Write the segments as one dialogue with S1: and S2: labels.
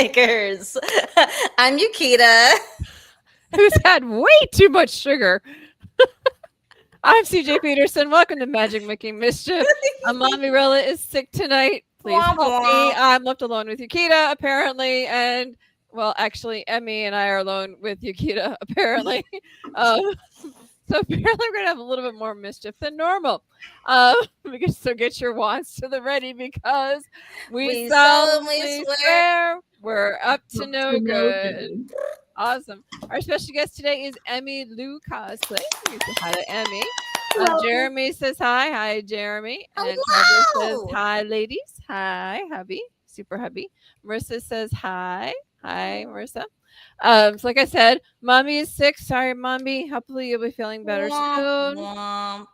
S1: Troublemakers. I'm Yukita.
S2: Who's had way too much sugar. I'm CJ Peterson. Welcome to Magic Making Mischief. Mombierella is sick tonight. Please help me. I'm left alone with Yukita, apparently. And, well, actually, Emmy and I are alone with Yukita, apparently. So apparently we're going to have a little bit more mischief than normal. So get your wands to the ready because we solemnly swear we're up to no good. Awesome. Our special guest today is Emilou Cosplay. You say hi to Emmy. Jeremy says hi. Hi, Jeremy. And Trevor says hi, ladies. Hi, hubby. Super hubby. Marissa says hi. Hi, Marissa. So like I said, Mommy is sick. Sorry, Mommy. Hopefully you'll be feeling better soon.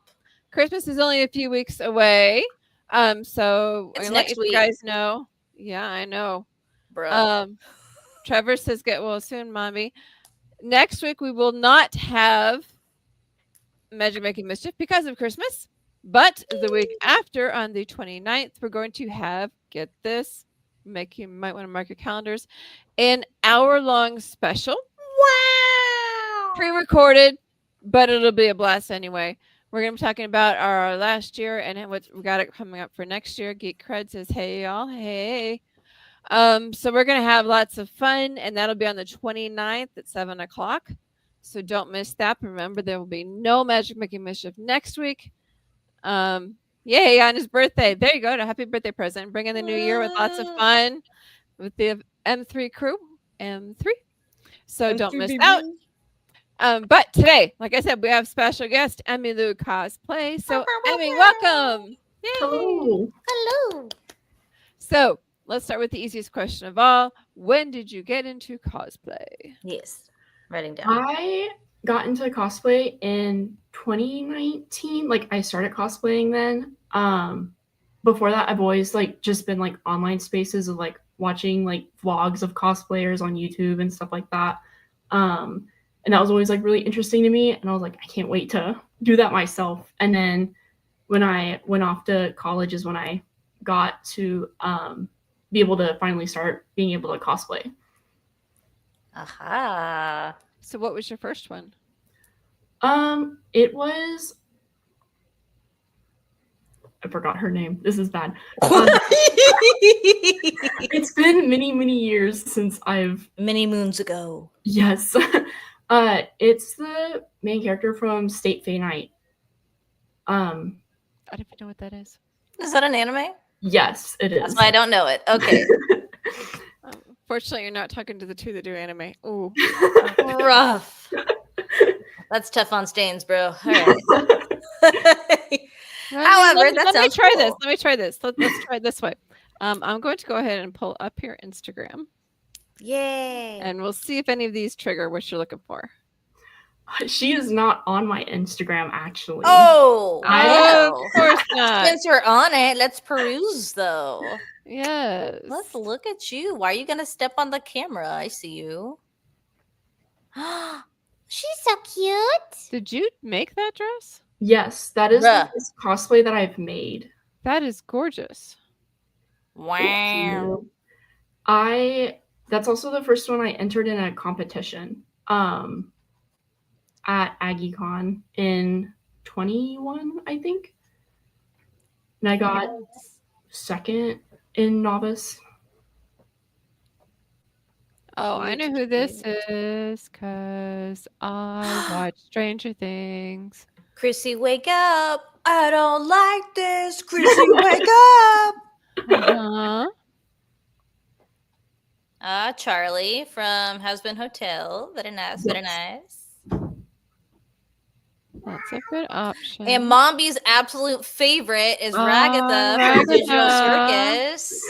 S2: Christmas is only a few weeks away. So
S1: it's
S2: I'll
S1: next
S2: let
S1: week.
S2: You guys know. Yeah, I know.
S1: Bro.
S2: Trevor says get well soon, Mommy. Next week we will not have Magic Making Mischief because of Christmas. But the week after, on the 29th, we're going to have, get this, you might want to mark your calendars, an hour-long special.
S1: Wow!
S2: Pre-recorded, but it'll be a blast anyway. We're going to be talking about our last year and what we got it coming up for next year. Geek Cred says, hey, y'all. Hey. So we're going to have lots of fun, and that'll be on the 29th at 7 o'clock. So don't miss that. Remember, there will be no Magic Making Mischief next week. Yay, on his birthday. There you go. A happy birthday present. Bring in the new year with lots of fun with the M3 crew. M3. So don't miss out. But today, like I said, we have special guest Emilou Cosplay. So Emmy, welcome. Yay.
S3: Hello.
S1: Hello.
S2: So let's start with the easiest question of all. When did you get into cosplay?
S1: Yes. Writing down.
S3: I got into cosplay in 2019. Like I started cosplaying then. Before that, I've always just been online spaces of watching vlogs of cosplayers on YouTube and stuff like that. And that was always really interesting to me. And I was like, I can't wait to do that myself. And then when I went off to college is when I got to be able to finally start being able to cosplay.
S1: Aha.
S2: So what was your first one?
S3: It was, I forgot her name. This is bad. It's been many, many years since
S1: many moons ago.
S3: Yes. It's the main character from State Fay Night.
S2: I don't even know what that is.
S1: Is that an anime?
S3: Yes, it is.
S1: That's why I don't know it. Okay.
S2: Fortunately, you're not talking to the two that do anime. Ooh.
S1: Rough. That's tough on stains, bro. All right. However,
S2: let me try this. Let me try this. Let's try this way. I'm going to go ahead and pull up your Instagram.
S1: Yay.
S2: And we'll see if any of these trigger what you're looking for.
S3: She is not on my Instagram, actually.
S1: Oh,
S2: of course not.
S1: Since we're on it, let's peruse, though.
S2: Yes.
S1: Let's look at you. Why are you going to step on the camera? I see you. She's so cute.
S2: Did you make that dress?
S3: Yes, that is the first cosplay that I've made.
S2: That is gorgeous.
S1: Wow.
S3: That's also the first one I entered in a competition at AggieCon in 21, I think. And I got second in novice.
S2: Oh, I know who this is because I watched Stranger Things.
S1: Chrissy, wake up. I don't like this. Chrissy, wake up. Charlie from Husband Hotel. Very nice, very nice.
S2: That's a good option.
S1: And Mombi's absolute favorite is Ragatha from Digital Circus.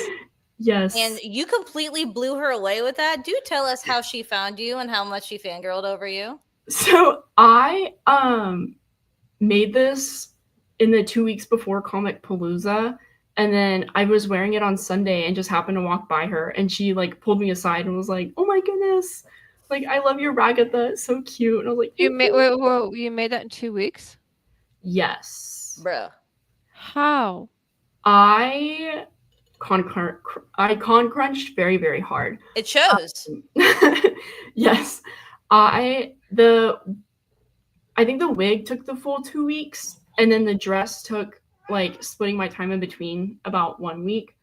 S3: Yes.
S1: And you completely blew her away with that. Do tell us how she found you and how much she fangirled over you.
S3: So I made this in the 2 weeks before Comic Palooza. And then I was wearing it on Sunday and just happened to walk by her. And she pulled me aside and was like, oh my goodness. I love your Ragatha. It's so cute. And I was like,
S2: you made that in 2 weeks?
S3: Yes.
S1: Bruh.
S2: How?
S3: I icon crunched very, very hard.
S1: It shows.
S3: Yes. I think the wig took the full 2 weeks, and then the dress took, like, splitting my time in between, about 1 week.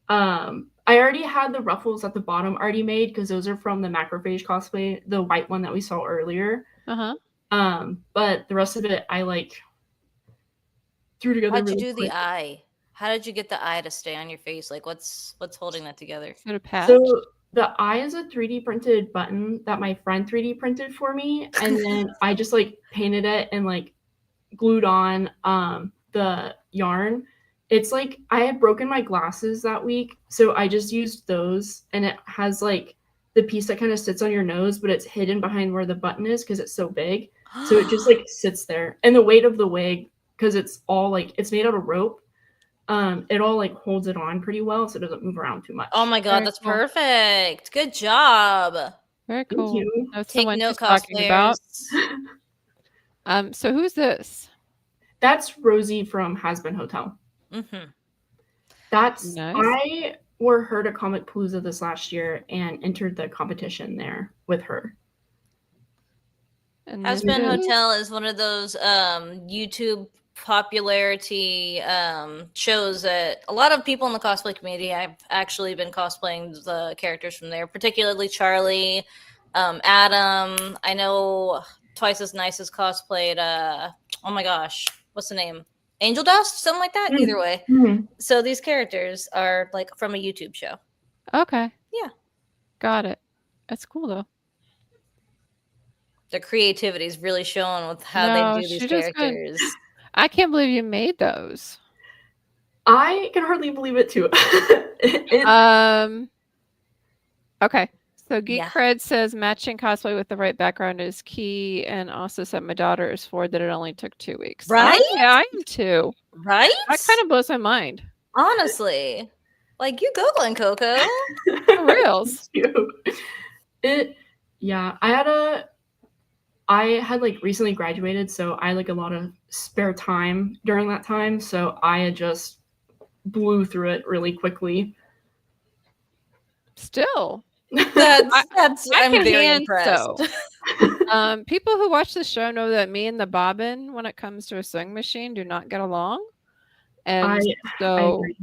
S3: I already had the ruffles at the bottom already made because those are from the Macrophage cosplay, the white one that we saw earlier. But the rest of it, I like threw together.
S1: How'd you
S3: really
S1: do
S3: quick.
S1: the eye? How did you get the eye to stay on your face? Like, what's holding that together?
S2: Is it a patch?
S3: So the eye is a 3D printed button that my friend 3D printed for me, and then I just like painted it and like glued on the yarn. It's like I had broken my glasses that week, so I just used those, and it has like the piece that kind of sits on your nose, but it's hidden behind where the button is because it's so big. So it just like sits there, and the weight of the wig, because it's all like it's made out of rope, it all like holds it on pretty well, so it doesn't move around too much.
S1: Oh my god,
S2: Very
S1: that's
S2: cool.
S1: perfect. Good job.
S2: Very
S3: Thank
S2: cool.
S3: you.
S2: That's the
S1: Take
S2: one
S1: note,
S2: she's talking about.
S1: cosplayers.
S2: So who's this?
S3: That's Rosie from Has Been Hotel.
S1: Mm-hmm.
S3: That's
S2: Nice.
S3: I were her to Comic Palooza this last year and entered the competition there with her.
S2: And
S1: Has
S2: this
S1: Been
S2: is-
S1: Hotel is one of those YouTube popularity shows that a lot of people in the cosplay community have actually been cosplaying the characters from there, particularly Charlie, Adam. I know Twice as Nice as cosplayed oh my gosh, what's the name? Angel Dust, something like that. Either way. So these characters are like from a YouTube show.
S2: Okay.
S1: Yeah.
S2: Got it. That's cool though.
S1: The creativity is really showing with how
S2: No,
S1: they do
S2: she
S1: these
S2: just couldn't-
S1: characters.
S2: I can't believe you made those.
S3: I can hardly believe it too.
S2: Okay. So Geek
S1: Yeah.
S2: Cred says matching cosplay with the right background is key, and also said my daughter is 4 that it only took 2 weeks.
S1: Right?
S2: Yeah, I am too.
S1: Right?
S2: That kind of blows my mind.
S1: Honestly. Like, you go, Glen Coco.
S2: For reals.
S3: I had like recently graduated, so I had like a lot of spare time during that time, so I had just blew through it really quickly.
S2: Still.
S1: That's
S2: I
S1: I'm
S2: can
S1: very
S2: hand
S1: impressed.
S2: so. People who watch the show know that me and the bobbin, when it comes to a sewing machine, do not get along. And
S3: I
S2: so,
S3: agree.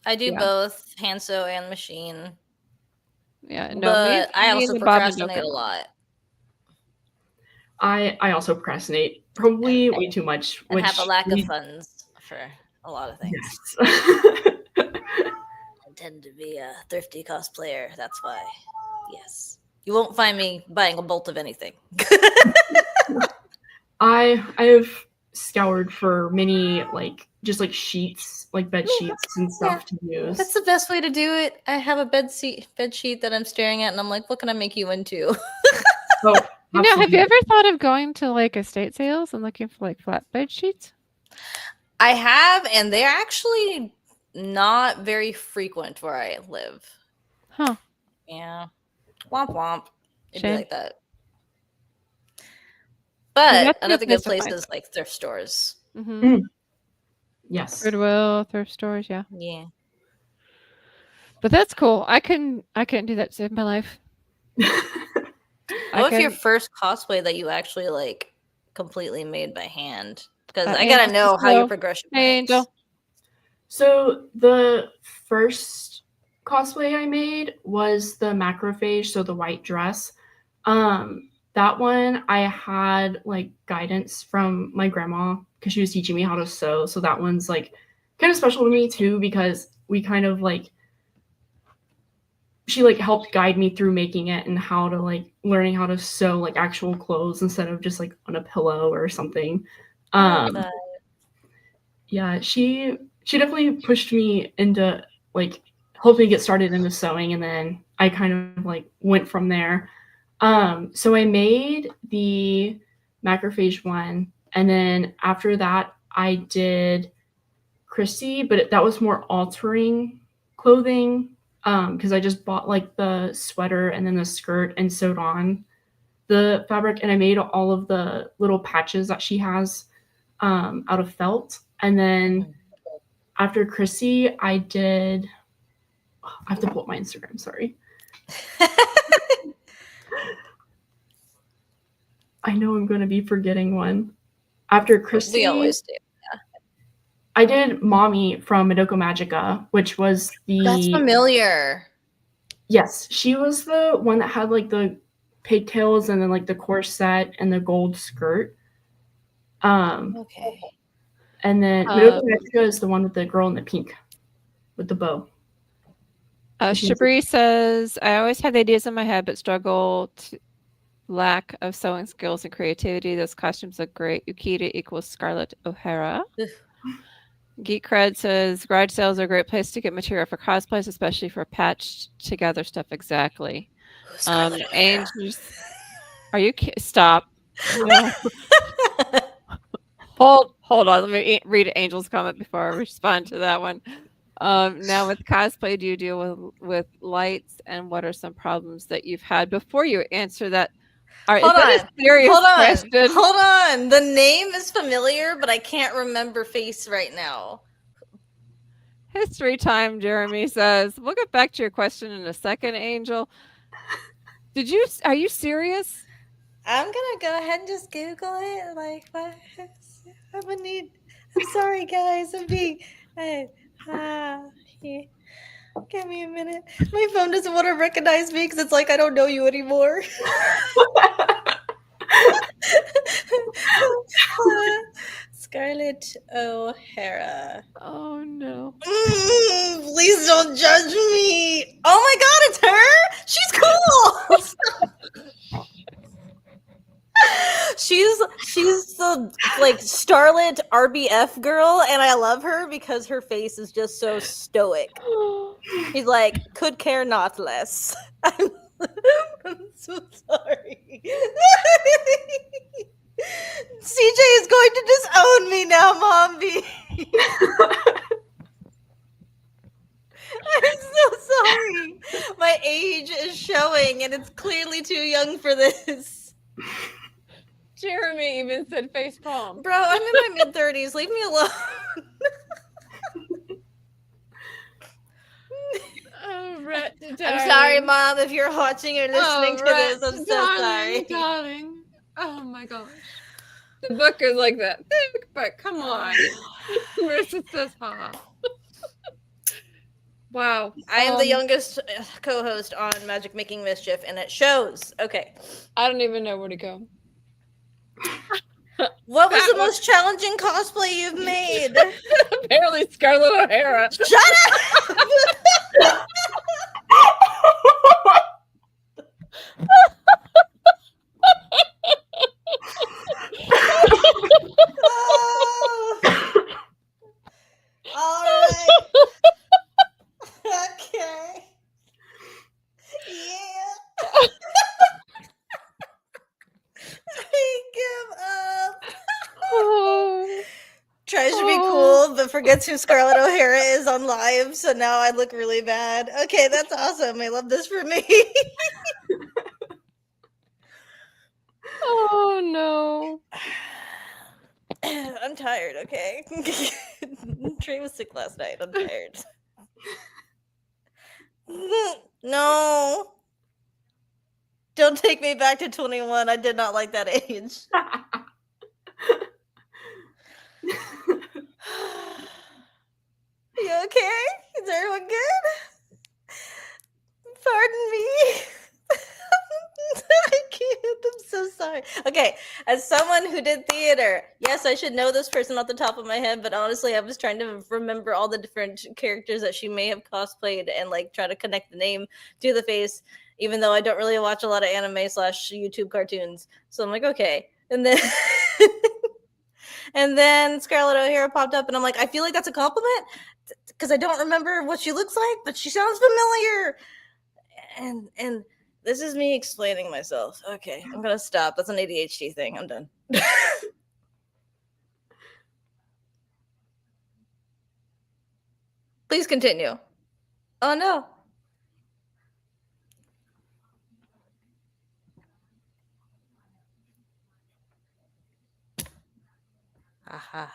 S1: I do
S2: Yeah.
S1: both hand sew and machine.
S2: yeah, no,
S1: But I
S2: me and
S1: also
S2: the bobbin don't
S1: procrastinate
S2: get
S1: a
S2: along.
S1: lot.
S3: I also procrastinate probably way too much,
S1: And
S3: which
S1: have a lack of funds for a lot of things.
S3: Yes.
S1: I tend to be a thrifty cosplayer. That's why. Yes. You won't find me buying a bolt of anything.
S3: I have scoured for many like just like sheets, like bed sheets and stuff to use.
S1: That's the best way to do it. I have a bed sheet that I'm staring at, and I'm like, what can I make you into?
S3: Oh,
S2: You know, have
S3: absolutely.
S2: you ever thought of going to like estate sales and looking for like flatbed sheets?
S1: I have, and they're actually not very frequent where I live.
S2: Huh.
S1: Yeah. Womp womp. It'd
S2: Shame.
S1: be like that.
S2: Well,
S1: But
S2: that's
S1: another
S2: nice
S1: good
S2: to
S1: place
S2: find
S1: is like thrift stores.
S2: Mm-hmm.
S3: Yes.
S2: Goodwill, thrift stores, yeah.
S1: Yeah.
S2: But that's cool. I couldn't do that to save my life.
S1: What if your first cosplay that you actually like completely made by hand? Because I
S2: Angel,
S1: gotta know how
S2: hello.
S1: your progression
S2: Hey,
S1: works.
S2: Angel.
S3: So the first cosplay I made was the macrophage, so the white dress. That one I had like guidance from my grandma because she was teaching me how to sew. So that one's like kind of special to me too because we kind of like she like helped guide me through making it and how to like learning how to sew like actual clothes instead of just like on a pillow or something. Yeah, she definitely pushed me into like helped me get started into sewing, and then I kind of like went from there. So I made the macrophage one, and then after that I did Christy, but that was more altering clothing because I just bought like the sweater and then the skirt and sewed on the fabric, and I made all of the little patches that she has out of felt. And then after Chrissy, I did I have to pull up my Instagram. Sorry. I know I'm going to be forgetting one. After Christy,
S1: We always do.
S3: I did Mommy from Madoka Magica, which was
S1: That's familiar.
S3: Yes, she was the one that had like the pigtails and then like the corset and the gold skirt.
S1: Okay.
S3: And then Madoka Magica is the one with the girl in the pink with the bow.
S2: Shabri says, I always had ideas in my head, but struggle to lack of sewing skills and creativity. Those costumes look great. Yukita equals Scarlett O'Hara. Geek Cred says, garage sales are a great place to get material for cosplays, especially for patched together stuff. Exactly. Angels, are you stop? No. Hold on. Let me read Angel's comment before I respond to that one. Now with cosplay, do you deal with lights, and what are some problems that you've had? Before you answer that,
S1: Hold
S2: a serious question?
S1: Hold on. The name is familiar, but I can't remember face right now.
S2: History time, Jeremy says. We'll get back to your question in a second, Angel. Are you serious?
S1: I'm gonna go ahead and just Google it. Like, what? I'm sorry, guys. I'm being. Yeah. Give me a minute. My phone doesn't want to recognize me because it's like I don't know you anymore. Scarlett O'Hara.
S2: Oh no.
S1: Please don't judge me. Oh my god, it's her? She's cool. she's the like starlit RBF girl, and I love her because her face is just so stoic. He's like, could care not less. I'm so sorry. CJ is going to disown me now, Mombi. I'm so sorry. My age is showing, and it's clearly too young for this.
S2: Jeremy even said facepalm.
S1: Bro, I'm in my mid-30s. Leave me alone. I'm sorry, Mom, if you're watching or listening to this. I'm so sorry.
S2: Darling. Oh my gosh. The book is like that thick, but come on. Marissa says, ha. Wow.
S1: I am the youngest co-host on Magic Making Mischief, and it shows. Okay.
S2: I don't even know where to go.
S1: What was the most challenging cosplay you've made?
S2: Apparently Scarlett O'Hara.
S1: Shut up! All right. Okay. Yeah. I give up. Tries to be cool, but forgets who Scarlett O'Hara is on live, so now I look really bad. Okay, that's awesome. I love this for me.
S2: Oh no.
S1: I'm tired, okay? Trey was sick last night. I'm tired. No. Don't take me back to 21. I did not like that age. You okay? Is everyone good? Pardon me. I can't. I'm so sorry. Okay, as someone who did theater, yes, I should know this person off the top of my head, but honestly, I was trying to remember all the different characters that she may have cosplayed and like try to connect the name to the face, even though I don't really watch a lot of anime / YouTube cartoons. So I'm like, okay. And then and then Scarlett O'Hara popped up, and I'm like, I feel like that's a compliment because I don't remember what she looks like, but she sounds familiar. And this is me explaining myself. Okay, I'm gonna stop. That's an ADHD thing. I'm done. Please continue. Oh no. Aha.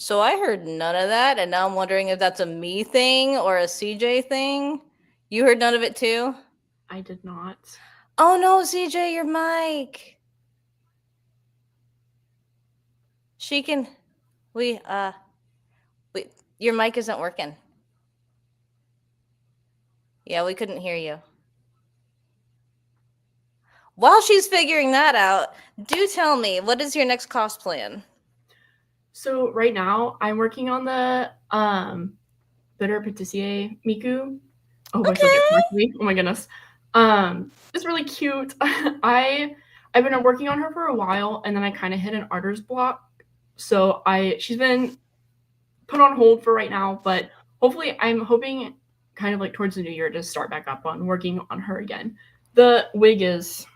S1: So I heard none of that, and now I'm wondering if that's a me thing or a CJ thing. You heard none of it too?
S3: I did not.
S1: Oh no, CJ, your mic. She can. We your mic isn't working. Yeah, we couldn't hear you. While she's figuring that out, do tell me, what is your next cost plan?
S3: So right now I'm working on the Bitter Patissier Miku. Oh, I still get back to me. Oh my goodness. It's really cute. I've been working on her for a while, and then I kind of hit an artist block. So she's been put on hold for right now, but hopefully I'm hoping kind of like towards the new year to start back up on working on her again. The wig is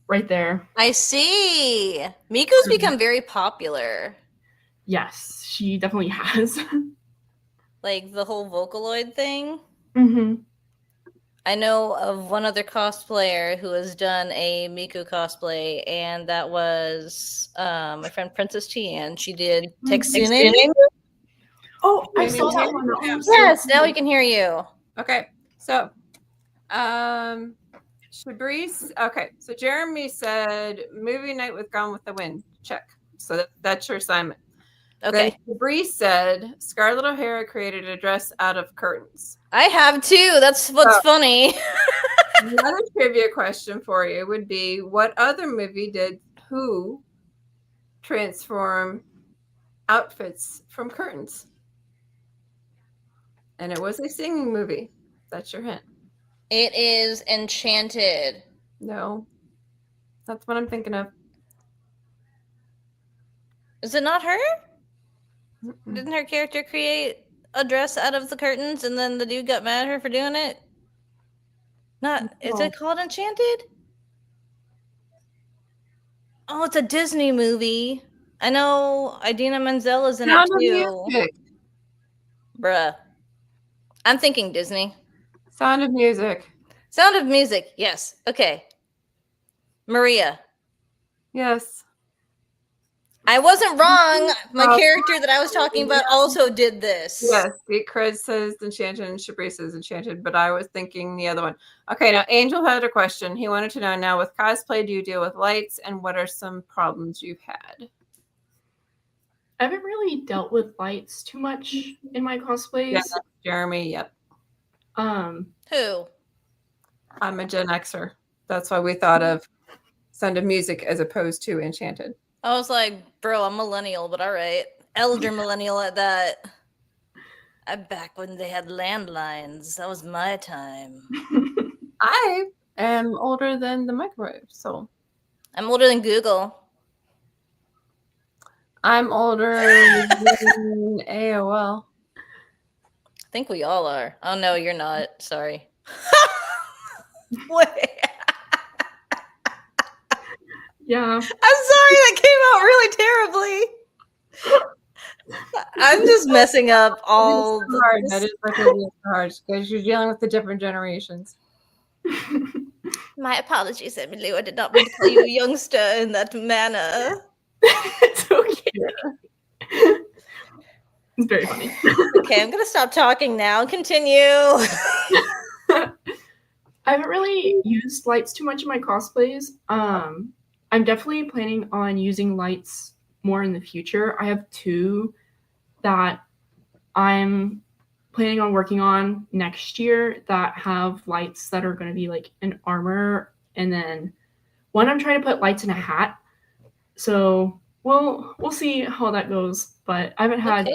S3: right there.
S1: I see. Miko's become very popular.
S3: Yes, she definitely has.
S1: Like the whole Vocaloid thing.
S3: Mm-hmm.
S1: I know of one other cosplayer who has done a Miku cosplay, and that was my friend Princess Tian. She did Texune.
S3: Oh, I saw that one.
S1: Yes, now we can hear you.
S2: Okay, so Shabrice. Okay, so Jeremy said movie night with Gone with the Wind. Check. So that's your assignment.
S1: Okay.
S2: Then Shabrice said Scarlett O'Hara created a dress out of curtains.
S1: I have too. That's what's funny.
S2: Another trivia question for you would be, what other movie did who transform outfits from curtains? And it was a singing movie. That's your hint.
S1: It is Enchanted.
S2: No. That's what I'm thinking of.
S1: Is it not her?
S2: Mm-mm.
S1: Didn't her character create a dress out of the curtains and then the dude got mad at her for doing it? Is it called Enchanted? Oh, it's a Disney movie. I know Idina Menzel is in it too. Bruh. I'm thinking Disney.
S2: Sound of Music.
S1: Sound of Music. Yes. Okay. Maria.
S2: Yes.
S1: I wasn't wrong. My character that I was talking about also did this.
S2: Yes. Craig says Enchanted and Shabrice says Enchanted, but I was thinking the other one. Okay, now Angel had a question. He wanted to know, now with cosplay, do you deal with lights, and what are some problems you've had?
S3: I haven't really dealt with lights too much in my cosplays.
S2: Yeah, Jeremy, yep.
S1: Who?
S2: I'm a Gen Xer. That's why we thought of Sound of Music as opposed to Enchanted.
S1: I was like, bro, I'm millennial, but all right. Elder millennial at that. I'm back when they had landlines. That was my time.
S2: I am older than the microwave, so.
S1: I'm older than Google.
S2: I'm older than AOL.
S1: I think we all are. Oh, no, you're not. Sorry. Wait.
S3: Yeah.
S1: I'm sorry. That came out really terribly. I'm just messing up all the
S2: hard. That is really hard because you're dealing with the different generations.
S1: My apologies, Emilou. I did not mean to call you a youngster in that manner.
S3: It's okay. It's very funny.
S1: Okay, I'm gonna stop talking now. Continue.
S3: I haven't really used lights too much in my cosplays. I'm definitely planning on using lights more in the future. I have two that I'm planning on working on next year that have lights that are going to be like an armor, and then one I'm trying to put lights in a hat. So we'll see how that goes, but I haven't had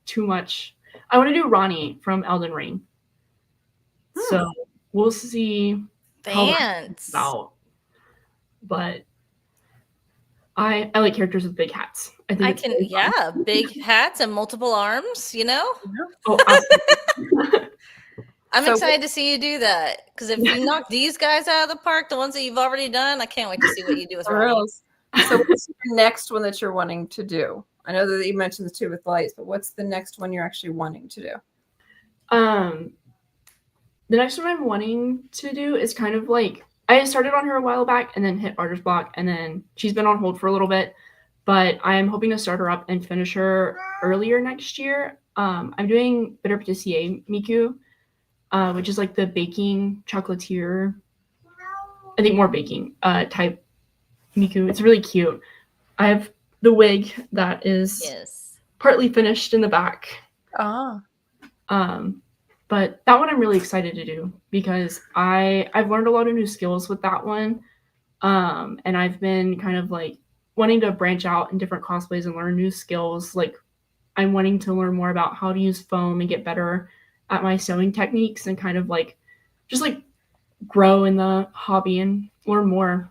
S3: too much. I want to do Ronnie from Elden Ring. So we'll see how that's about. But I like characters with big hats. I think
S1: big hats and multiple arms, you know?
S3: Oh,
S1: I'm excited to see you do that. Because if you knock these guys out of the park, the ones that you've already done, I can't wait to see what you do with Ronnie.
S2: So what's the next one that you're wanting to do? I know that you mentioned the two with lights, but what's the next one you're actually wanting to do?
S3: The next one I'm wanting to do is kind of like, I started on her a while back and then hit artist block, and then she's been on hold for a little bit. but I'm hoping to start her up and finish her earlier next year. I'm doing Bitter Patissier Miku, which is like the baking chocolatier. I think more baking type Miku. It's really cute. I have the wig that is partly finished in the back. But that one I'm really excited to do because I've learned a lot of new skills with that one. And I've been kind of like wanting to branch out in different cosplays and learn new skills. Like I'm wanting to learn more about how to use foam and get better at my sewing techniques and kind of like just like grow in the hobby and learn more.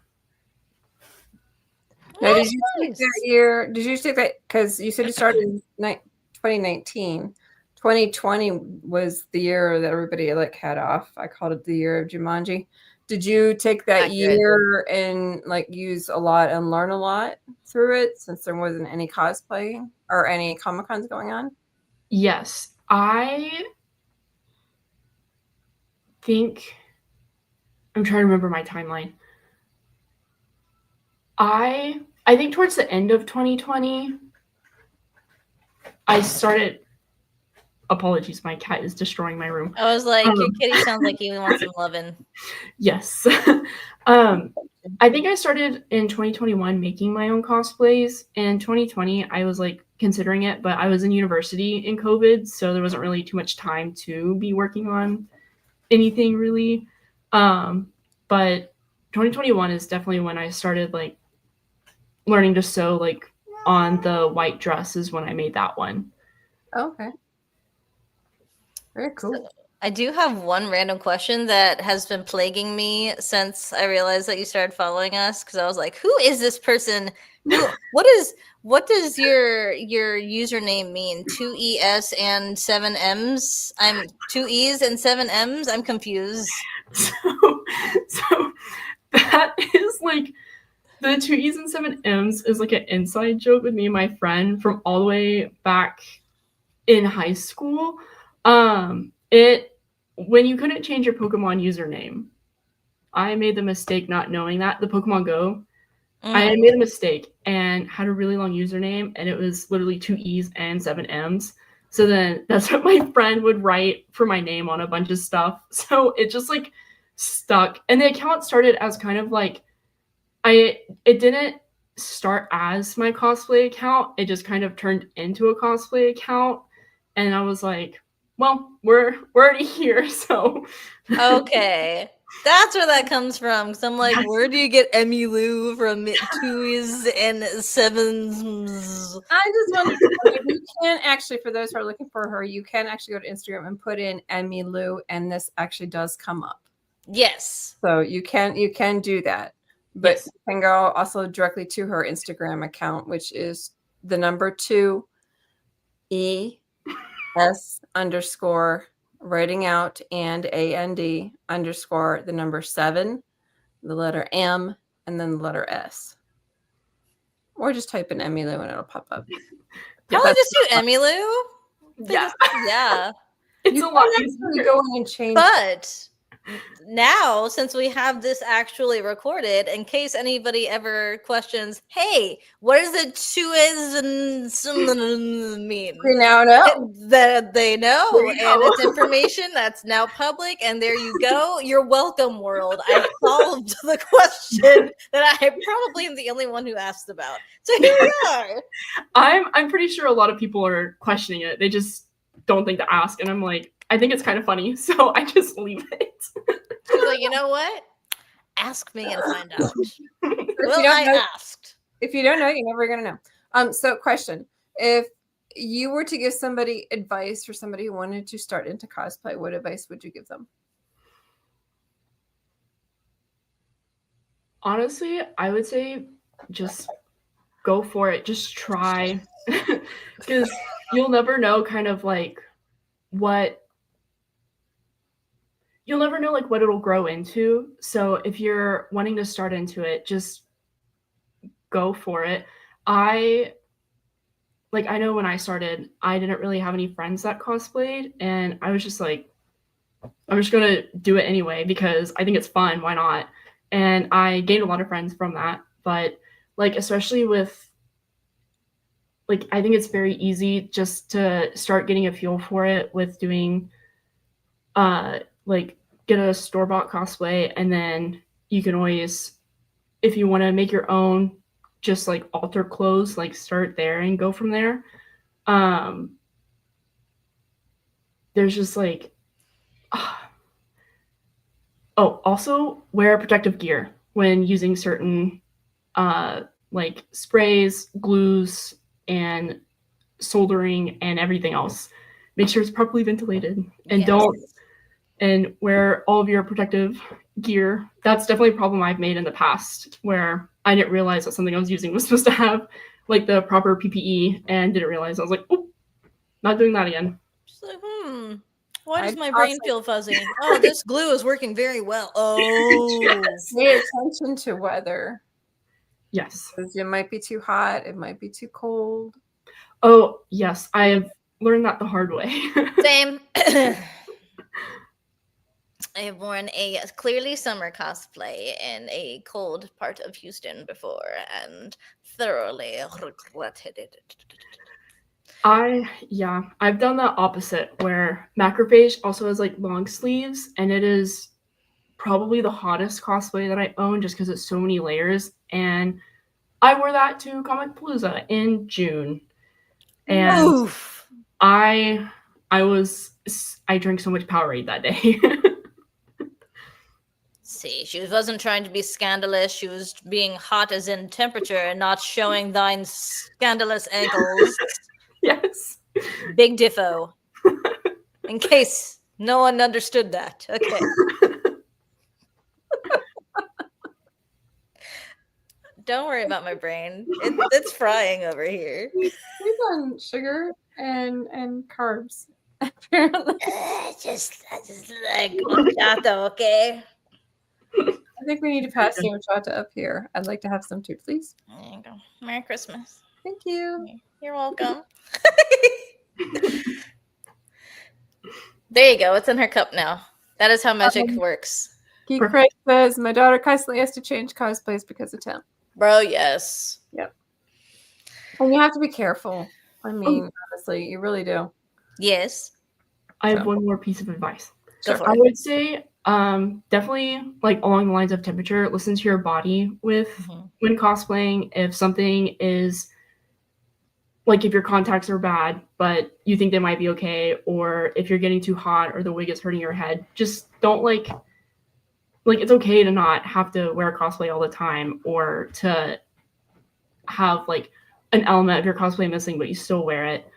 S2: Now, did you take that year? Did you take that because you said you started in 2019? 2020 was the year that everybody like had off. I called it the year of Jumanji. Did you take that year and like use a lot and learn a lot through it since there wasn't any cosplay or any Comic-Cons going on?
S3: Yes, I think I'm trying to remember my timeline. I think towards the end of 2020, I started. Apologies, my cat is destroying my room.
S1: I was like, your kitty sounds like he wants some loving.
S3: Yes. I think I started in 2021 making my own cosplays. In 2020, I was like considering it, but I was in university in COVID, so there wasn't really too much time to be working on anything really. But 2021 is definitely when I started like learning to sew like on the white dress is when I made that one.
S2: Okay. Very cool.
S1: So I do have one random question that has been plaguing me since I realized that you started following us because I was like, who is this person? What does your username mean? 2 ES and 7 M's? I'm 2 E's and 7 M's? I'm confused.
S3: So that is like the 2 E's and 7 M's is like an inside joke with me and my friend from all the way back in high school. When you couldn't change your Pokemon username, I made the mistake not knowing that the Pokemon Go. I made a mistake and had a really long username, and it was literally 2 E's and 7 M's. So then that's what my friend would write for my name on a bunch of stuff. So it just like stuck. And the account started as kind of like it didn't start as my cosplay account. It just kind of turned into a cosplay account. And I was like, well, we're already here, so
S1: okay. That's where that comes from. Because I'm like, where do you get Emilou from 2's and 7's?
S2: I just want to say, you can actually, for those who are looking for her, you can actually go to Instagram and put in Emilou, and this actually does come up.
S1: Yes.
S2: So you can do that. But you can go also directly to her Instagram account, which is the number 2 ES_ writing out and AND _ the number 7, the letter M, and then the letter S. Or just type in Emilou and it'll pop up.
S1: Probably just do Emilou.
S3: Yeah.
S2: It's a lot easier to go in and change.
S1: But now, since we have this actually recorded, in case anybody ever questions, hey, what does the 2 mean?
S2: We now know.
S1: That they know. And it's information that's now public. And there you go. You're welcome, world. I solved the question that I probably am the only one who asked about. So here we are.
S3: I'm pretty sure a lot of people are questioning it. They just don't think to ask. And I'm like, I think it's kind of funny, so I just leave it.
S1: She's like, you know what? Ask me and find out.
S2: Asked. If you don't know, you're never gonna know. So question: if you were to give somebody advice for somebody who wanted to start into cosplay, what advice would you give them?
S3: Honestly, I would say just go for it. Just try, because you'll never know kind of like what it'll grow into. So if you're wanting to start into it, just go for it. I know when I started, I didn't really have any friends that cosplayed, and I was just like, I'm just gonna do it anyway because I think it's fun. Why not? And I gained a lot of friends from that. But like, especially with like I think it's very easy just to start getting a feel for it with doing like get a store-bought cosplay, and then you can always, if you want to make your own, just like alter clothes, like start there and go from there. There's just like oh, also wear protective gear when using certain like sprays, glues, and soldering and everything else. Make sure it's properly ventilated, and and wear all of your protective gear. That's definitely a problem I've made in the past, where I didn't realize that something I was using was supposed to have like the proper PPE, and didn't realize. I was like, oh, not doing that again.
S1: Just like, why does my brain feel fuzzy? Oh, this glue is working very well. Oh,
S3: Yes.
S2: Pay attention to weather.
S3: Yes.
S2: It might be too hot. It might be too cold.
S3: Oh, yes. I have learned that the hard way.
S1: same. I have worn a clearly summer cosplay in a cold part of Houston before and thoroughly regretted it.
S3: I've done the opposite, where Macrophage also has like long sleeves, and it is probably the hottest cosplay that I own just because it's so many layers. And I wore that to Comic Palooza in June. And
S1: Oof.
S3: I drank so much Powerade that day.
S1: See, she wasn't trying to be scandalous. She was being hot as in temperature and not showing thine scandalous ankles.
S3: Yes.
S1: Big diffo. In case no one understood that. Okay. Don't worry about my brain. It's frying over here.
S2: We've done sugar and carbs. Apparently.
S1: Just like horchata, okay?
S2: I think we need to pass the horchata up here. I'd like to have some too, please.
S1: There you go. Merry Christmas.
S2: Thank you.
S1: You're welcome. There you go. It's in her cup now. That is how magic works.
S2: Geek Christ says, my daughter constantly has to change cosplays because of temp.
S1: Bro, yes.
S2: Yep. And you have to be careful. I mean, honestly, you really do.
S1: Yes.
S3: I have one more piece of advice.
S1: Go for
S3: I
S1: it.
S3: would say definitely like along the lines of temperature, listen to your body with when cosplaying. If something is like, if your contacts are bad but you think they might be okay, or if you're getting too hot or the wig is hurting your head, just don't like it's okay to not have to wear cosplay all the time, or to have like an element of your cosplay missing but you still wear it.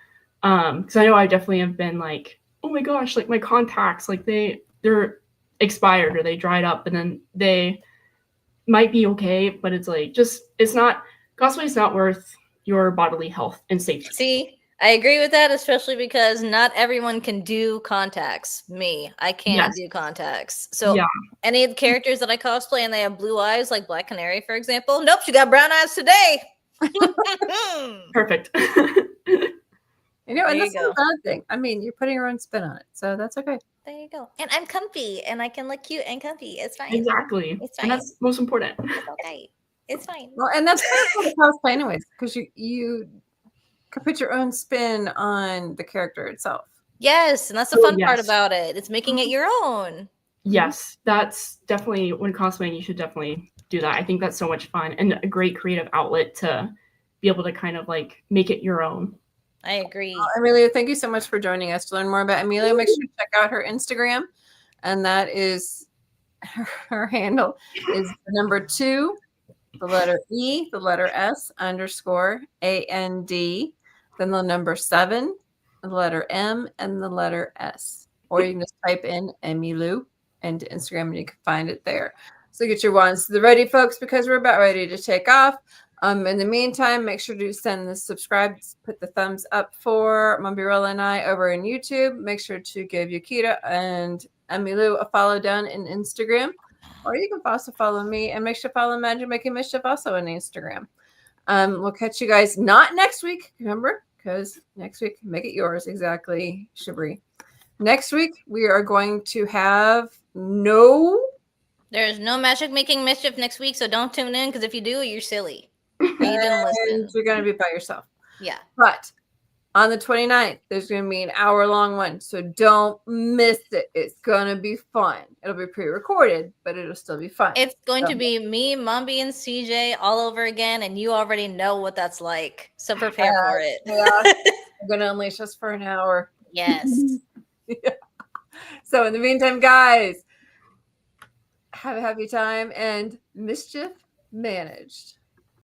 S3: Because I know I definitely have been like, oh my gosh, like my contacts, like they're expired or they dried up, and then they might be okay, but it's like, just, it's not, cosplay is not worth your bodily health and safety.
S1: See, I agree with that, especially because not everyone can do contacts. Me, I can't do contacts. So any of the characters that I cosplay and they have blue eyes, like Black Canary, for example, nope, she got brown eyes today.
S3: Perfect.
S2: You know, and that's not a bad thing. I mean, you're putting your own spin on it, so that's okay.
S1: There you go. And I'm comfy, and I can look cute and comfy. It's fine.
S3: Exactly.
S1: It's fine.
S3: And that's most important.
S1: It's okay. It's fine.
S2: Well, and that's part of the cosplay anyways, because you can put your own spin on the character itself.
S1: Yes, and that's the fun part about it. It's making it your own.
S3: Yes, that's definitely, when cosplaying, you should definitely do that. I think that's so much fun and a great creative outlet to be able to kind of like make it your own.
S1: I agree.
S2: Amelia, thank you so much for joining us. To learn more about Amelia, make sure to check out her Instagram. And that is, her handle is the number 2, the letter E, the letter S, _ AND, then the number 7, the letter M, and the letter S. Or you can just type in Emilou into Instagram and you can find it there. So get your wands to the ready, folks, because we're about ready to take off. In the meantime, make sure to send the subscribe, put the thumbs up for Mombierella and I over in YouTube. Make sure to give Yukita and Emilou a follow down in Instagram. Or you can also follow me, and make sure to follow Magic Making Mischief also on Instagram. We'll catch you guys not next week, remember, because next week, make it yours. Exactly, Shabri. Next week, we are going to have
S1: There's no Magic Making Mischief next week, so don't tune in, because if you do, you're silly. You didn't listen.
S2: You're going to be by yourself.
S1: Yeah.
S2: But on the 29th, there's going to be an hour-long one, so don't miss it. It's going to be fun. It'll be pre-recorded, but it'll still be fun.
S1: It's going to be me, Mombi, and CJ all over again, and you already know what that's like, so prepare for it.
S2: We're going to unleash us for an hour.
S1: Yes.
S2: Yeah. So in the meantime, guys, have a happy time and mischief managed.